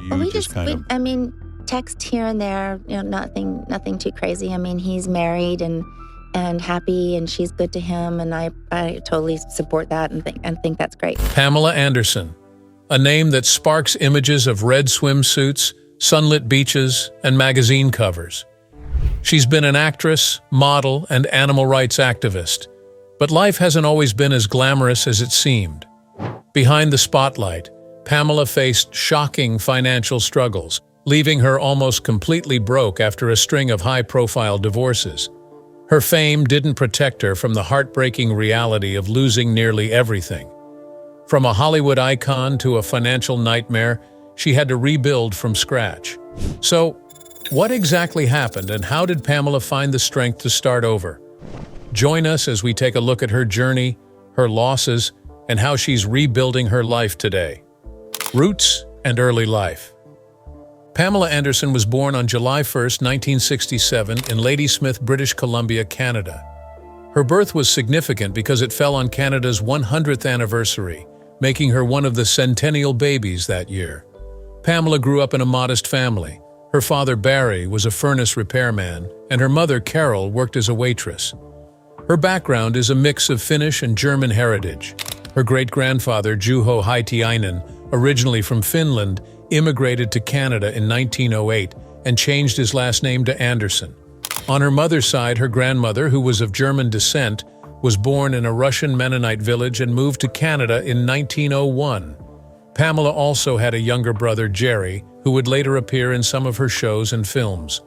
you I mean, text here and there, nothing too crazy. I mean, he's married and happy, and she's good to him, and I totally support that and think that's great. Pamela Anderson, a name that sparks images of red swimsuits, sunlit beaches, and magazine covers. She's been an actress, model, and animal rights activist, but life hasn't always been as glamorous as it seemed. Behind the spotlight, Pamela faced shocking financial struggles, leaving her almost completely broke after a string of high-profile divorces. Her fame didn't protect her from the heartbreaking reality of losing nearly everything. From a Hollywood icon to a financial nightmare, she had to rebuild from scratch. So, what exactly happened, and how did Pamela find the strength to start over? Join us as we take a look at her journey, her losses, and how she's rebuilding her life today. Roots and early life. Pamela Anderson was born on July 1, 1967, in Ladysmith, British Columbia, Canada. Her birth was significant because it fell on Canada's 100th anniversary, making her one of the centennial babies that year. Pamela grew up in a modest family. Her father, Barry, was a furnace repairman, and her mother, Carol, worked as a waitress. Her background is a mix of Finnish and German heritage. Her great-grandfather, Juho Haitiainen, originally from Finland, immigrated to Canada in 1908 and changed his last name to Anderson. On her mother's side, her grandmother, who was of German descent, was born in a Russian Mennonite village and moved to Canada in 1901. Pamela also had a younger brother, Jerry, who would later appear in some of her shows and films.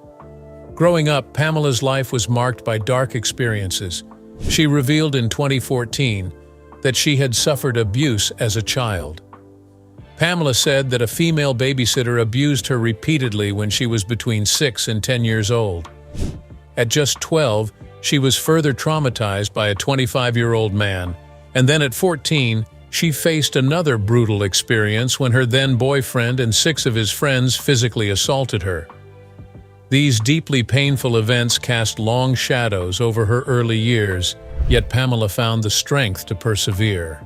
Growing up, Pamela's life was marked by dark experiences. She revealed in 2014 that she had suffered abuse as a child. Pamela said that a female babysitter abused her repeatedly when she was between 6 and 10 years old. At just 12, she was further traumatized by a 25-year-old man, and then at 14, she faced another brutal experience when her then-boyfriend and 6 of his friends physically assaulted her. These deeply painful events cast long shadows over her early years, yet Pamela found the strength to persevere.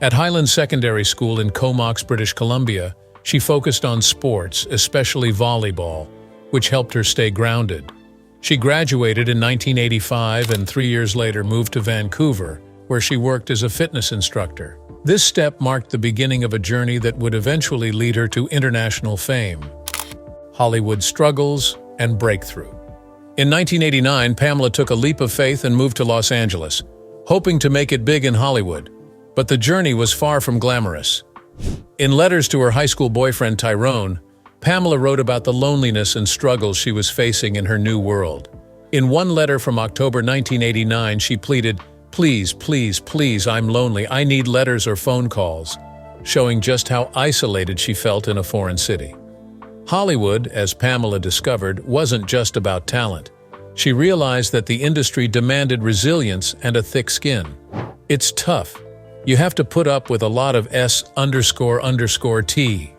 At Highland Secondary School in Comox, British Columbia, she focused on sports, especially volleyball, which helped her stay grounded. She graduated in 1985 and 3 years later moved to Vancouver, where she worked as a fitness instructor. This step marked the beginning of a journey that would eventually lead her to international fame. Hollywood struggles and breakthrough. In 1989, Pamela took a leap of faith and moved to Los Angeles, hoping to make it big in Hollywood. But the journey was far from glamorous. In letters to her high school boyfriend Tyrone, Pamela wrote about the loneliness and struggles she was facing in her new world. In one letter from October 1989, she pleaded, "Please, please, please, I'm lonely. I need letters or phone calls," showing just how isolated she felt in a foreign city. Hollywood, as Pamela discovered, wasn't just about talent. She realized that the industry demanded resilience and a thick skin. "It's tough. You have to put up with a lot of S__T,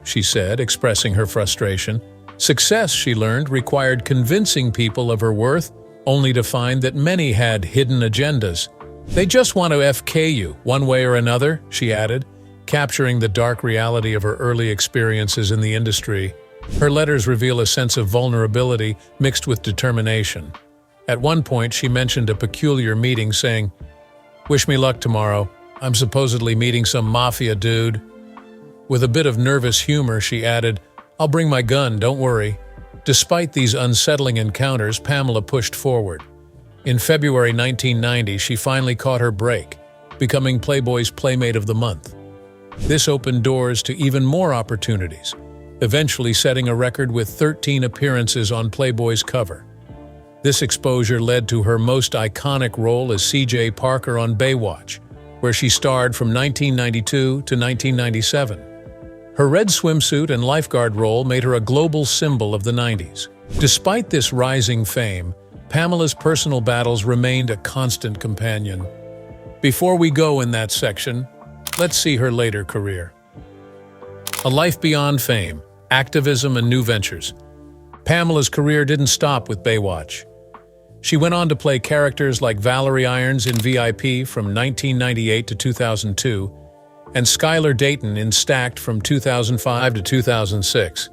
she said, expressing her frustration. Success, she learned, required convincing people of her worth, only to find that many had hidden agendas. "They just want to FK you, one way or another," she added, capturing the dark reality of her early experiences in the industry. Her letters reveal a sense of vulnerability mixed with determination. At one point, she mentioned a peculiar meeting, saying, "Wish me luck tomorrow. I'm supposedly meeting some mafia dude." With a bit of nervous humor, she added, "I'll bring my gun, don't worry." Despite these unsettling encounters, Pamela pushed forward. In February 1990, she finally caught her break, becoming Playboy's Playmate of the Month. This opened doors to even more opportunities, eventually setting a record with 13 appearances on Playboy's cover. This exposure led to her most iconic role as CJ Parker on Baywatch, where she starred from 1992 to 1997. Her red swimsuit and lifeguard role made her a global symbol of the 90s. Despite this rising fame, Pamela's personal battles remained a constant companion. Before we go in that section, let's see her later career. A life beyond fame, activism, and new ventures. Pamela's career didn't stop with Baywatch. She went on to play characters like Valerie Irons in VIP from 1998 to 2002, and Skylar Dayton in Stacked from 2005 to 2006.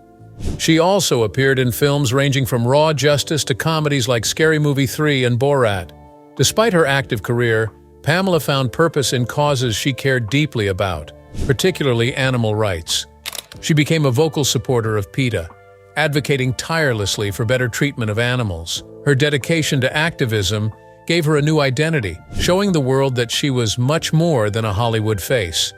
She also appeared in films ranging from raw justice to comedies like Scary Movie 3 and Borat. Despite her active career, Pamela found purpose in causes she cared deeply about, particularly animal rights. She became a vocal supporter of PETA, advocating tirelessly for better treatment of animals. Her dedication to activism gave her a new identity, showing the world that she was much more than a Hollywood face.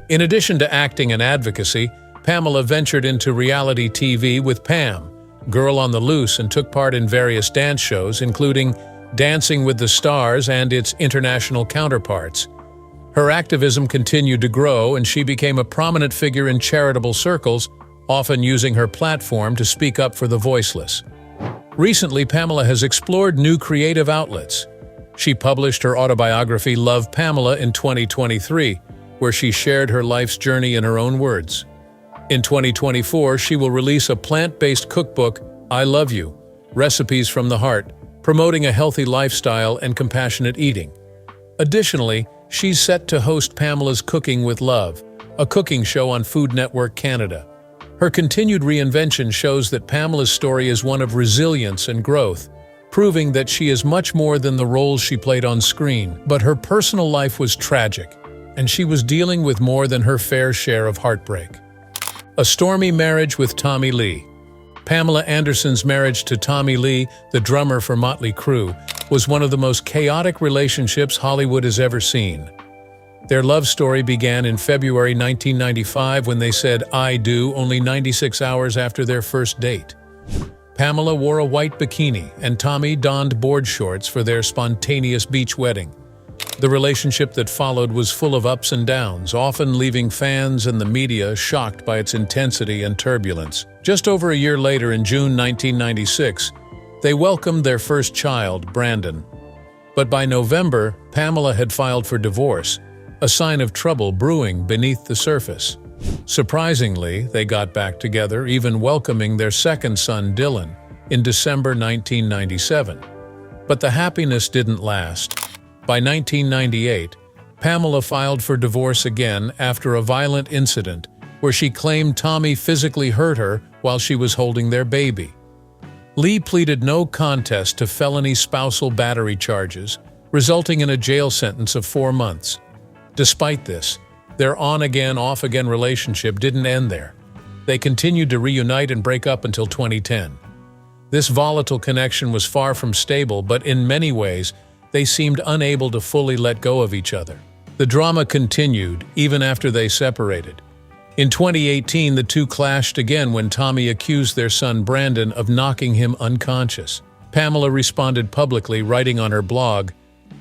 In addition to acting and advocacy, Pamela ventured into reality TV with Pam, Girl on the Loose, and took part in various dance shows, including Dancing with the Stars and its international counterparts. Her activism continued to grow, and she became a prominent figure in charitable circles, often using her platform to speak up for the voiceless. Recently, Pamela has explored new creative outlets. She published her autobiography, Love Pamela, in 2023, where she shared her life's journey in her own words. In 2024, she will release a plant-based cookbook, I Love You, Recipes from the Heart, promoting a healthy lifestyle and compassionate eating. Additionally, she's set to host Pamela's Cooking with Love, a cooking show on Food Network Canada. Her continued reinvention shows that Pamela's story is one of resilience and growth, proving that she is much more than the roles she played on screen. But her personal life was tragic, and she was dealing with more than her fair share of heartbreak. A stormy marriage with Tommy Lee. Pamela Anderson's marriage to Tommy Lee, the drummer for Motley Crue, was one of the most chaotic relationships Hollywood has ever seen. Their love story began in February 1995 when they said "I do" only 96 hours after their first date. Pamela wore a white bikini and Tommy donned board shorts for their spontaneous beach wedding. The relationship that followed was full of ups and downs, often leaving fans and the media shocked by its intensity and turbulence. Just over a year later, in June 1996, they welcomed their first child, Brandon. But by November, Pamela had filed for divorce, a sign of trouble brewing beneath the surface. Surprisingly, they got back together, even welcoming their second son, Dylan, in December 1997. But the happiness didn't last. By 1998, Pamela filed for divorce again after a violent incident where she claimed Tommy physically hurt her while she was holding their baby. Lee pleaded no contest to felony spousal battery charges, resulting in a jail sentence of 4 months. Despite this, their on-again, off-again relationship didn't end there. They continued to reunite and break up until 2010. This volatile connection was far from stable, but in many ways, they seemed unable to fully let go of each other. The drama continued even after they separated. In 2018, the two clashed again when Tommy accused their son Brandon of knocking him unconscious. Pamela responded publicly, writing on her blog,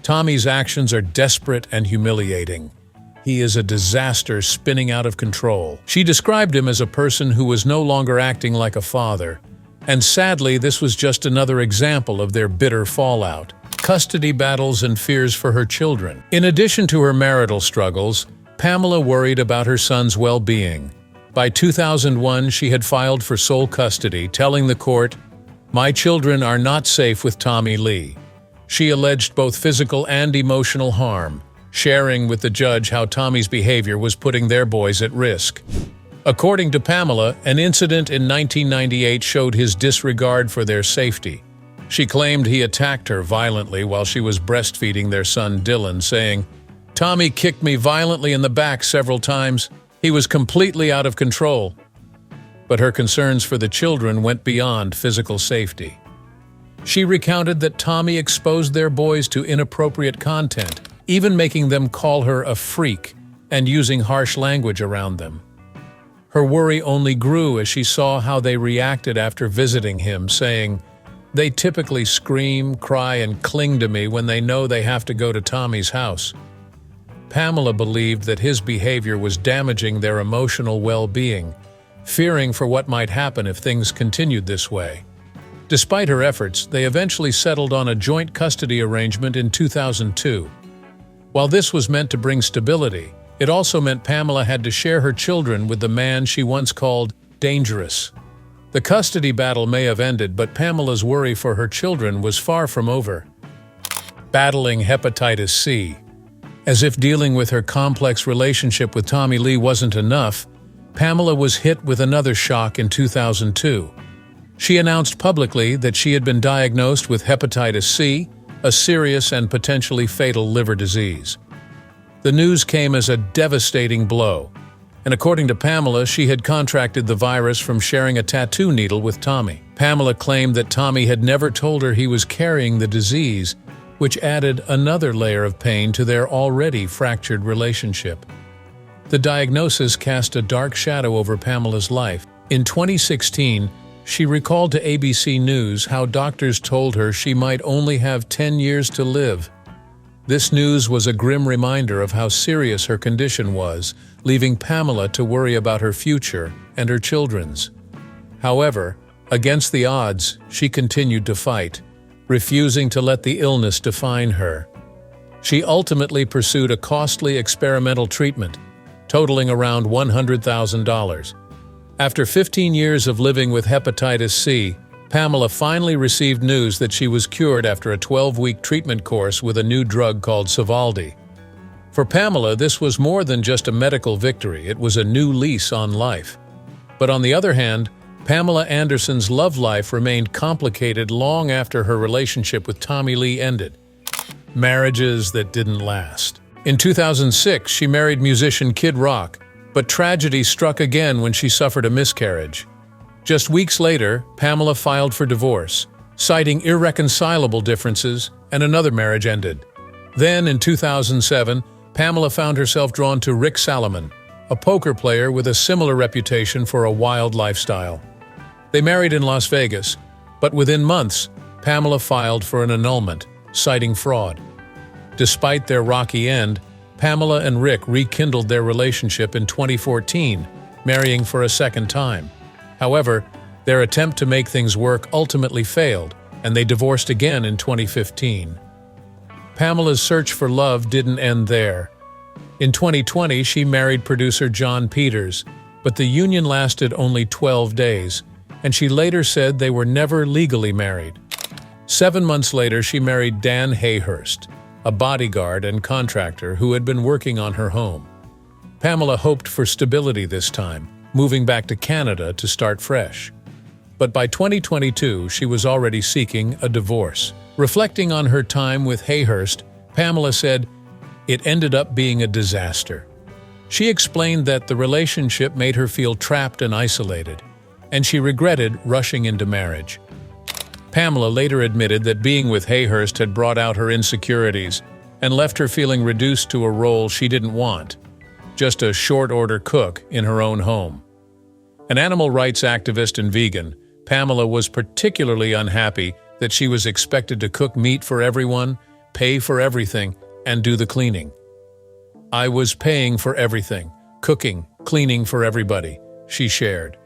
"Tommy's actions are desperate and humiliating. He is a disaster spinning out of control." She described him as a person who was no longer acting like a father. And sadly, this was just another example of their bitter fallout. Custody battles and fears for her children. In addition to her marital struggles, Pamela worried about her son's well-being. By 2001, she had filed for sole custody, telling the court, "My children are not safe with Tommy Lee." She alleged both physical and emotional harm, sharing with the judge how Tommy's behavior was putting their boys at risk. According to Pamela, an incident in 1998 showed his disregard for their safety. She claimed he attacked her violently while she was breastfeeding their son Dylan, saying, "Tommy kicked me violently in the back several times. He was completely out of control." But her concerns for the children went beyond physical safety. She recounted that Tommy exposed their boys to inappropriate content, even making them call her a freak and using harsh language around them. Her worry only grew as she saw how they reacted after visiting him, saying, "They typically scream, cry, and cling to me when they know they have to go to Tommy's house." Pamela believed that his behavior was damaging their emotional well-being, fearing for what might happen if things continued this way. Despite her efforts, they eventually settled on a joint custody arrangement in 2002. While this was meant to bring stability, it also meant Pamela had to share her children with the man she once called dangerous. The custody battle may have ended, but Pamela's worry for her children was far from over. Battling hepatitis C. As if dealing with her complex relationship with Tommy Lee wasn't enough, Pamela was hit with another shock in 2002. She announced publicly that she had been diagnosed with hepatitis C, a serious and potentially fatal liver disease. The news came as a devastating blow, and according to Pamela, she had contracted the virus from sharing a tattoo needle with Tommy. Pamela claimed that Tommy had never told her he was carrying the disease, which added another layer of pain to their already fractured relationship. The diagnosis cast a dark shadow over Pamela's life. In 2016, she recalled to ABC News how doctors told her she might only have 10 years to live. This news was a grim reminder of how serious her condition was, leaving Pamela to worry about her future and her children's. However, against the odds, she continued to fight, refusing to let the illness define her. She ultimately pursued a costly experimental treatment, totaling around $100,000. After 15 years of living with hepatitis C, Pamela finally received news that she was cured after a 12-week treatment course with a new drug called Sovaldi. For Pamela, this was more than just a medical victory, it was a new lease on life. But on the other hand, Pamela Anderson's love life remained complicated long after her relationship with Tommy Lee ended. Marriages that didn't last. In 2006, she married musician Kid Rock, but tragedy struck again when she suffered a miscarriage. Just weeks later, Pamela filed for divorce, citing irreconcilable differences, and another marriage ended. Then, in 2007, Pamela found herself drawn to Rick Salomon, a poker player with a similar reputation for a wild lifestyle. They married in Las Vegas, but within months, Pamela filed for an annulment, citing fraud. Despite their rocky end, Pamela and Rick rekindled their relationship in 2014, marrying for a second time. However, their attempt to make things work ultimately failed, and they divorced again in 2015. Pamela's search for love didn't end there. In 2020, she married producer John Peters, but the union lasted only 12 days, and she later said they were never legally married. 7 months later, she married Dan Hayhurst, a bodyguard and contractor who had been working on her home. Pamela hoped for stability this time, moving back to Canada to start fresh. But by 2022, she was already seeking a divorce. Reflecting on her time with Hayhurst, Pamela said, "It ended up being a disaster." She explained that the relationship made her feel trapped and isolated, and she regretted rushing into marriage. Pamela later admitted that being with Hayhurst had brought out her insecurities and left her feeling reduced to a role she didn't want, just a short-order cook in her own home. An animal rights activist and vegan, Pamela was particularly unhappy that she was expected to cook meat for everyone, pay for everything, and do the cleaning. "I was paying for everything, cooking, cleaning for everybody," she shared.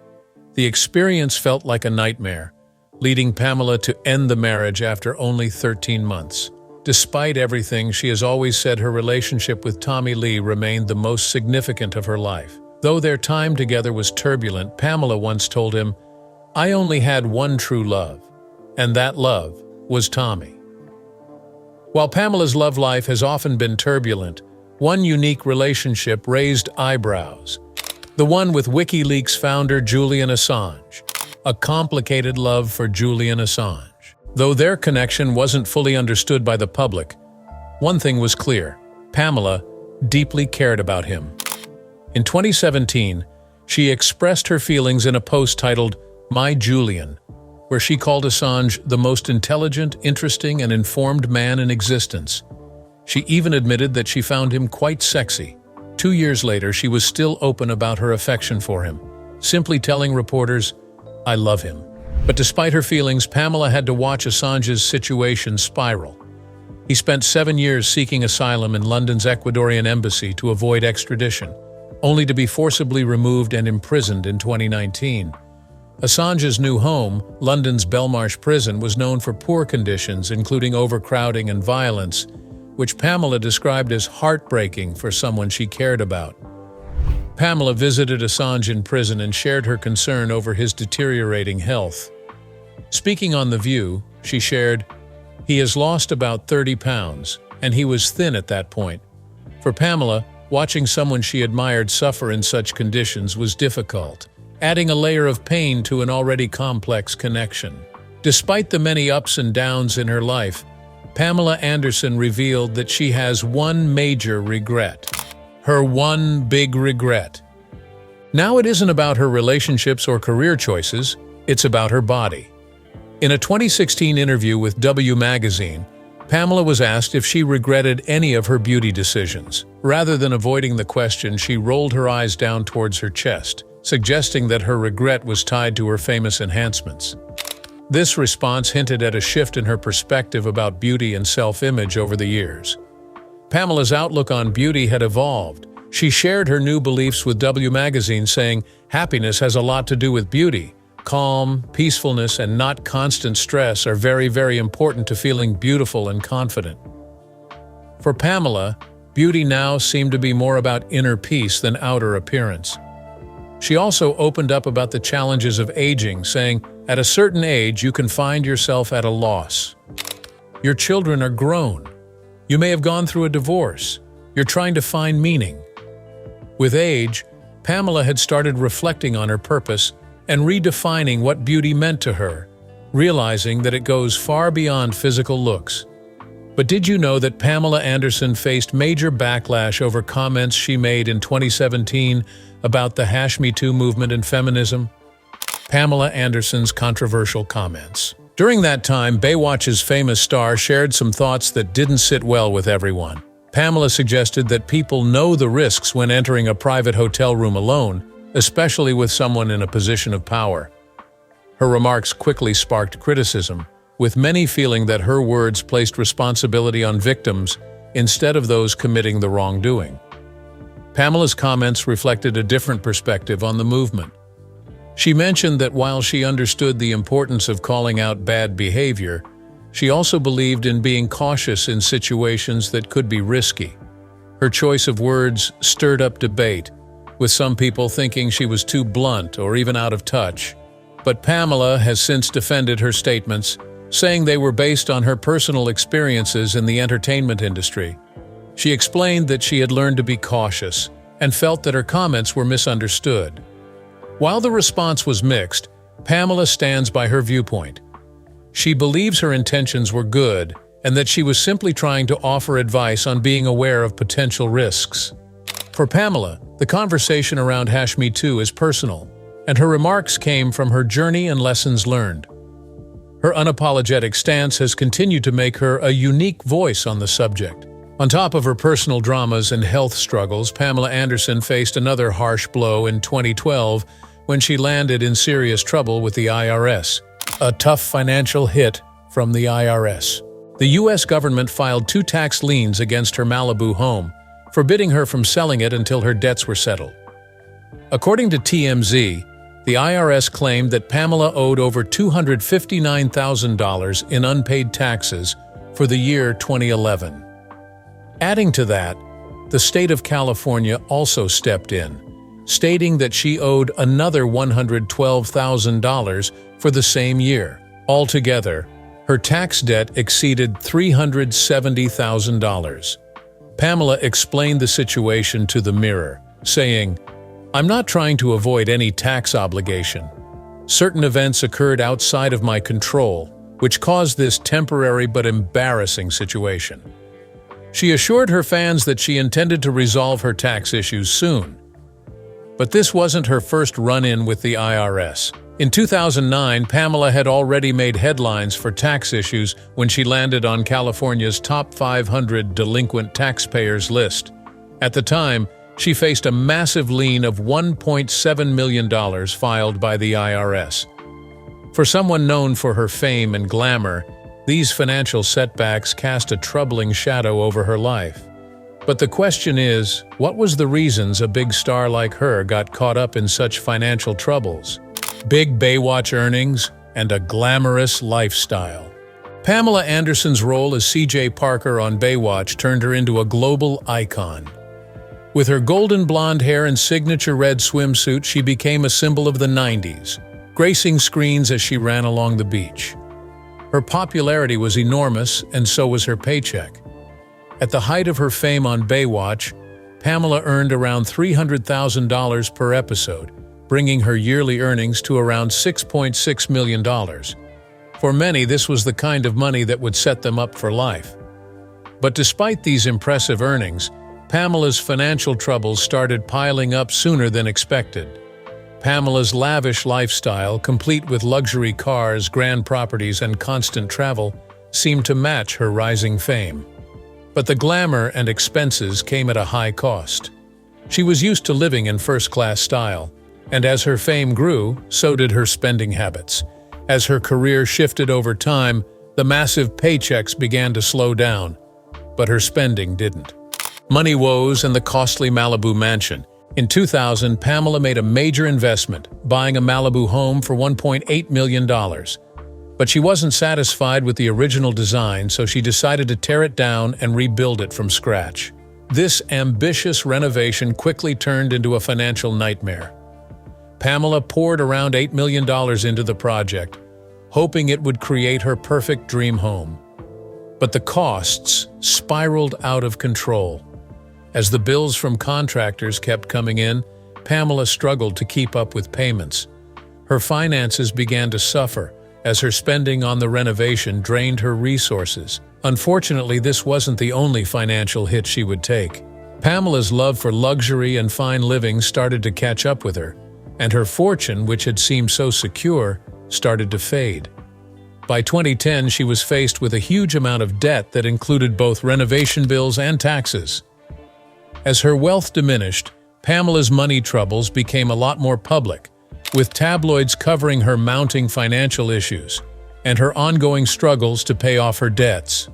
The experience felt like a nightmare, leading Pamela to end the marriage after only 13 months. Despite everything, she has always said her relationship with Tommy Lee remained the most significant of her life. Though their time together was turbulent, Pamela once told him, "I only had one true love, and that love was Tommy." While Pamela's love life has often been turbulent, one unique relationship raised eyebrows. The one with WikiLeaks founder Julian Assange. A complicated love for Julian Assange. Though their connection wasn't fully understood by the public, one thing was clear: Pamela deeply cared about him. In 2017, she expressed her feelings in a post titled "My Julian," where she called Assange the most intelligent, interesting, and informed man in existence. She even admitted that she found him quite sexy. 2 years later, she was still open about her affection for him, simply telling reporters, "I love him." But despite her feelings, Pamela had to watch Assange's situation spiral. He spent 7 years seeking asylum in London's Ecuadorian embassy to avoid extradition, only to be forcibly removed and imprisoned in 2019. Assange's new home, London's Belmarsh prison, was known for poor conditions, including overcrowding and violence, which Pamela described as heartbreaking for someone she cared about. Pamela visited Assange in prison and shared her concern over his deteriorating health. Speaking on The View, she shared, "He has lost about 30 pounds, and he was thin at that point. For Pamela, watching someone she admired suffer in such conditions was difficult, adding a layer of pain to an already complex connection. Despite the many ups and downs in her life, Pamela Anderson revealed that she has one major regret. Her one big regret. Now it isn't about her relationships or career choices, it's about her body. In a 2016 interview with W Magazine, Pamela was asked if she regretted any of her beauty decisions. Rather than avoiding the question, she rolled her eyes down towards her chest, suggesting that her regret was tied to her famous enhancements. This response hinted at a shift in her perspective about beauty and self-image over the years. Pamela's outlook on beauty had evolved. She shared her new beliefs with W Magazine, saying, "Happiness has a lot to do with beauty. Calm, peacefulness, and not constant stress are very, very important to feeling beautiful and confident." For Pamela, beauty now seemed to be more about inner peace than outer appearance. She also opened up about the challenges of aging, saying, "At a certain age, you can find yourself at a loss. Your children are grown. You may have gone through a divorce. You're trying to find meaning." With age, Pamela had started reflecting on her purpose and redefining what beauty meant to her, realizing that it goes far beyond physical looks. But did you know that Pamela Anderson faced major backlash over comments she made in 2017 about the #MeToo movement and feminism? Pamela Anderson's controversial comments. During that time, Baywatch's famous star shared some thoughts that didn't sit well with everyone. Pamela suggested that people know the risks when entering a private hotel room alone, especially with someone in a position of power. Her remarks quickly sparked criticism, with many feeling that her words placed responsibility on victims instead of those committing the wrongdoing. Pamela's comments reflected a different perspective on the movement. She mentioned that while she understood the importance of calling out bad behavior, she also believed in being cautious in situations that could be risky. Her choice of words stirred up debate, with some people thinking she was too blunt or even out of touch. But Pamela has since defended her statements, saying they were based on her personal experiences in the entertainment industry. She explained that she had learned to be cautious and felt that her comments were misunderstood. While the response was mixed, Pamela stands by her viewpoint. She believes her intentions were good and that she was simply trying to offer advice on being aware of potential risks. For Pamela, the conversation around #MeToo is personal, and her remarks came from her journey and lessons learned. Her unapologetic stance has continued to make her a unique voice on the subject. On top of her personal dramas and health struggles, Pamela Anderson faced another harsh blow in 2012 when she landed in serious trouble with the IRS. A tough financial hit from the IRS. The U.S. government filed 2 tax liens against her Malibu home, forbidding her from selling it until her debts were settled. According to TMZ, the IRS claimed that Pamela owed over $259,000 in unpaid taxes for the year 2011. Adding to that, the state of California also stepped in, stating that she owed another $112,000 for the same year. Altogether, her tax debt exceeded $370,000. Pamela explained the situation to the Mirror, saying, "I'm not trying to avoid any tax obligation. Certain events occurred outside of my control, which caused this temporary but embarrassing situation." She assured her fans that she intended to resolve her tax issues soon. But this wasn't her first run-in with the IRS. In 2009, Pamela had already made headlines for tax issues when she landed on California's top 500 delinquent taxpayers list. At the time, she faced a massive lien of $1.7 million filed by the IRS. For someone known for her fame and glamour, these financial setbacks cast a troubling shadow over her life. But the question is, what was the reasons a big star like her got caught up in such financial troubles? Big Baywatch earnings and a glamorous lifestyle. Pamela Anderson's role as CJ Parker on Baywatch turned her into a global icon. With her golden blonde hair and signature red swimsuit, she became a symbol of the 90s, gracing screens as she ran along the beach. Her popularity was enormous, and so was her paycheck. At the height of her fame on Baywatch, Pamela earned around $300,000 per episode, bringing her yearly earnings to around $6.6 million. For many, this was the kind of money that would set them up for life. But despite these impressive earnings, Pamela's financial troubles started piling up sooner than expected. Pamela's lavish lifestyle, complete with luxury cars, grand properties, and constant travel, seemed to match her rising fame. But the glamour and expenses came at a high cost. She was used to living in first-class style, and as her fame grew, so did her spending habits. As her career shifted over time, the massive paychecks began to slow down, but her spending didn't. Money woes and the costly Malibu mansion. In 2000, Pamela made a major investment, buying a Malibu home for $1.8 million. But she wasn't satisfied with the original design, so she decided to tear it down and rebuild it from scratch. This ambitious renovation quickly turned into a financial nightmare. Pamela poured around $8 million into the project, hoping it would create her perfect dream home. But the costs spiraled out of control. As the bills from contractors kept coming in, Pamela struggled to keep up with payments. Her finances began to suffer, as her spending on the renovation drained her resources. Unfortunately, this wasn't the only financial hit she would take. Pamela's love for luxury and fine living started to catch up with her, and her fortune, which had seemed so secure, started to fade. By 2010, she was faced with a huge amount of debt that included both renovation bills and taxes. As her wealth diminished, Pamela's money troubles became a lot more public, with tabloids covering her mounting financial issues and her ongoing struggles to pay off her debts.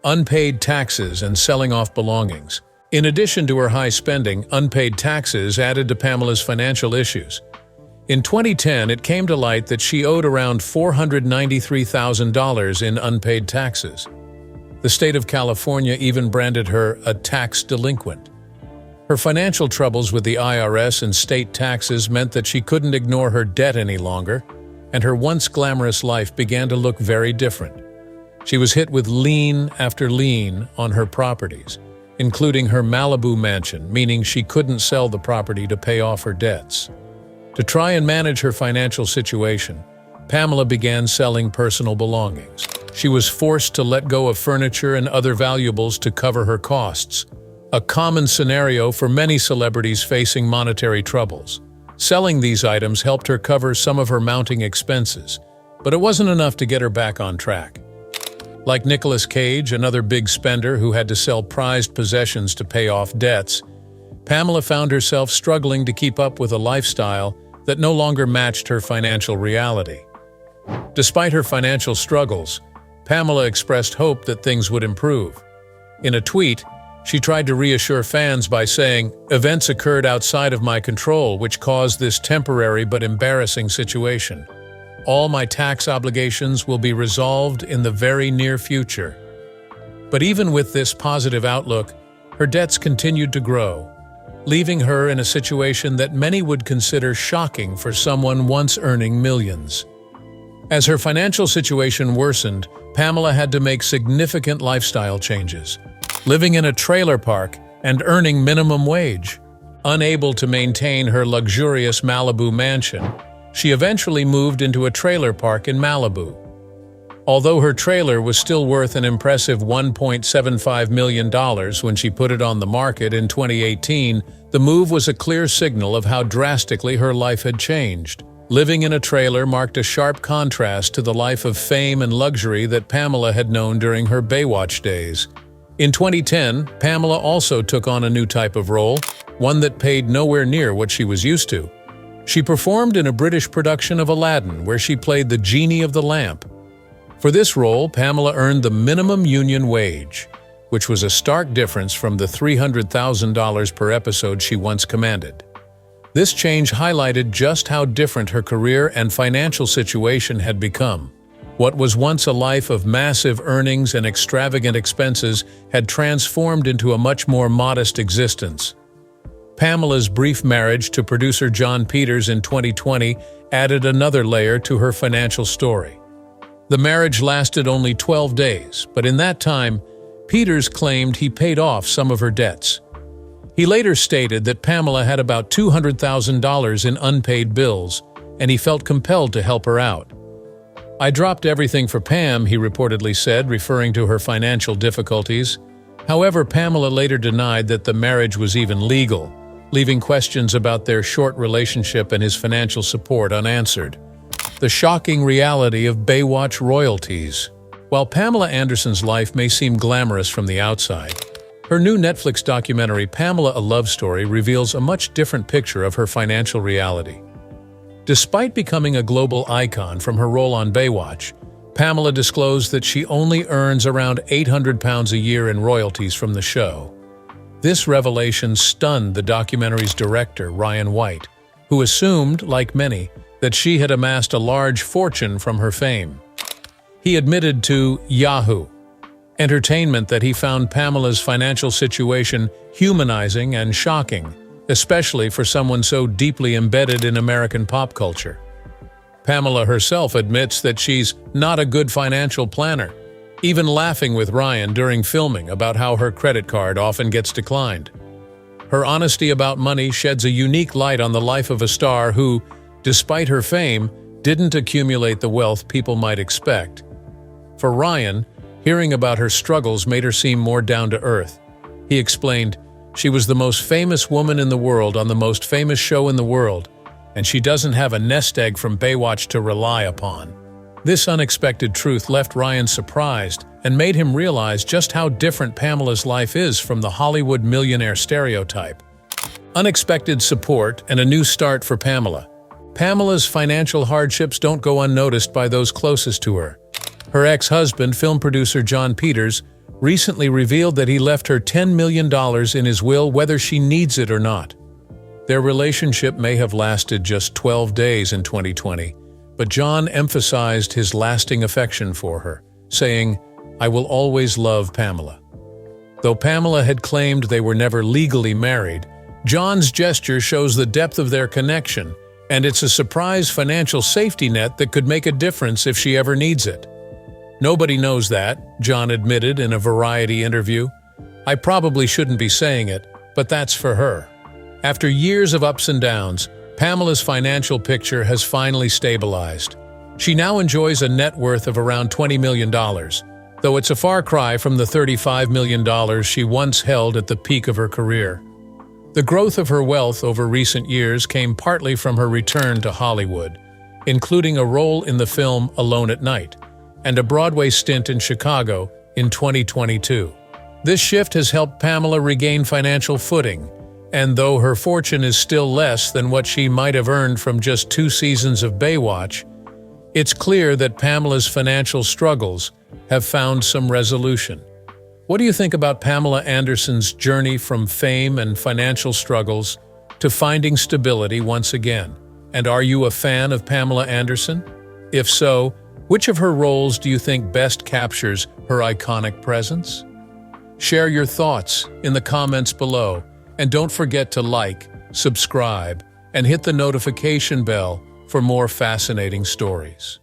Unpaid taxes and selling off belongings. In addition to her high spending, unpaid taxes added to Pamela's financial issues. In 2010, it came to light that she owed around $493,000 in unpaid taxes. The state of California even branded her a tax delinquent. Her financial troubles with the IRS and state taxes meant that she couldn't ignore her debt any longer, and her once glamorous life began to look very different. She was hit with lien after lien on her properties, including her Malibu mansion, meaning she couldn't sell the property to pay off her debts. To try and manage her financial situation, Pamela began selling personal belongings. She was forced to let go of furniture and other valuables to cover her costs, a common scenario for many celebrities facing monetary troubles. Selling these items helped her cover some of her mounting expenses, but it wasn't enough to get her back on track. Like Nicolas Cage, another big spender who had to sell prized possessions to pay off debts, Pamela found herself struggling to keep up with a lifestyle that no longer matched her financial reality. Despite her financial struggles, Pamela expressed hope that things would improve. In a tweet, she tried to reassure fans by saying, "Events occurred outside of my control, which caused this temporary but embarrassing situation. All my tax obligations will be resolved in the very near future." But even with this positive outlook, her debts continued to grow, leaving her in a situation that many would consider shocking for someone once earning millions. As her financial situation worsened, Pamela had to make significant lifestyle changes. Living in a trailer park and earning minimum wage. Unable to maintain her luxurious Malibu mansion, she eventually moved into a trailer park in Malibu. Although her trailer was still worth an impressive $1.75 million when she put it on the market in 2018, the move was a clear signal of how drastically her life had changed. Living in a trailer marked a sharp contrast to the life of fame and luxury that Pamela had known during her Baywatch days. In 2010, Pamela also took on a new type of role, one that paid nowhere near what she was used to. She performed in a British production of Aladdin, where she played the genie of the lamp. For this role, Pamela earned the minimum union wage, which was a stark difference from the $300,000 per episode she once commanded. This change highlighted just how different her career and financial situation had become. What was once a life of massive earnings and extravagant expenses had transformed into a much more modest existence. Pamela's brief marriage to producer John Peters in 2020 added another layer to her financial story. The marriage lasted only 12 days, but in that time, Peters claimed he paid off some of her debts. He later stated that Pamela had about $200,000 in unpaid bills, and he felt compelled to help her out. "I dropped everything for Pam," he reportedly said, referring to her financial difficulties. However, Pamela later denied that the marriage was even legal, leaving questions about their short relationship and his financial support unanswered. The shocking reality of Baywatch royalties. While Pamela Anderson's life may seem glamorous from the outside, her new Netflix documentary, Pamela: A Love Story, reveals a much different picture of her financial reality. Despite becoming a global icon from her role on Baywatch, Pamela disclosed that she only earns around £800 a year in royalties from the show. This revelation stunned the documentary's director, Ryan White, who assumed, like many, that she had amassed a large fortune from her fame. He admitted to Yahoo Entertainment that he found Pamela's financial situation humanizing and shocking, especially for someone so deeply embedded in American pop culture. Pamela herself admits that she's not a good financial planner, even laughing with Ryan during filming about how her credit card often gets declined. Her honesty about money sheds a unique light on the life of a star who, despite her fame, didn't accumulate the wealth people might expect. For Ryan, hearing about her struggles made her seem more down-to-earth. He explained, "She was the most famous woman in the world on the most famous show in the world, and she doesn't have a nest egg from Baywatch to rely upon." This unexpected truth left Ryan surprised and made him realize just how different Pamela's life is from the Hollywood millionaire stereotype. Unexpected support and a new start for Pamela. Pamela's financial hardships don't go unnoticed by those closest to her. Her ex-husband, film producer John Peters, recently revealed that he left her $10 million in his will whether she needs it or not. Their relationship may have lasted just 12 days in 2020, but John emphasized his lasting affection for her, saying, "I will always love Pamela." Though Pamela had claimed they were never legally married, John's gesture shows the depth of their connection, and it's a surprise financial safety net that could make a difference if she ever needs it. "Nobody knows that," John admitted in a Variety interview. "I probably shouldn't be saying it, but that's for her." After years of ups and downs, Pamela's financial picture has finally stabilized. She now enjoys a net worth of around $20 million, though it's a far cry from the $35 million she once held at the peak of her career. The growth of her wealth over recent years came partly from her return to Hollywood, including a role in the film Alone at Night, and a Broadway stint in Chicago in 2022. This shift has helped Pamela regain financial footing, and though her fortune is still less than what she might have earned from just 2 seasons of Baywatch, it's clear that Pamela's financial struggles have found some resolution. What do you think about Pamela Anderson's journey from fame and financial struggles to finding stability once again? And are you a fan of Pamela Anderson? If so, which of her roles do you think best captures her iconic presence? Share your thoughts in the comments below, and don't forget to like, subscribe, and hit the notification bell for more fascinating stories.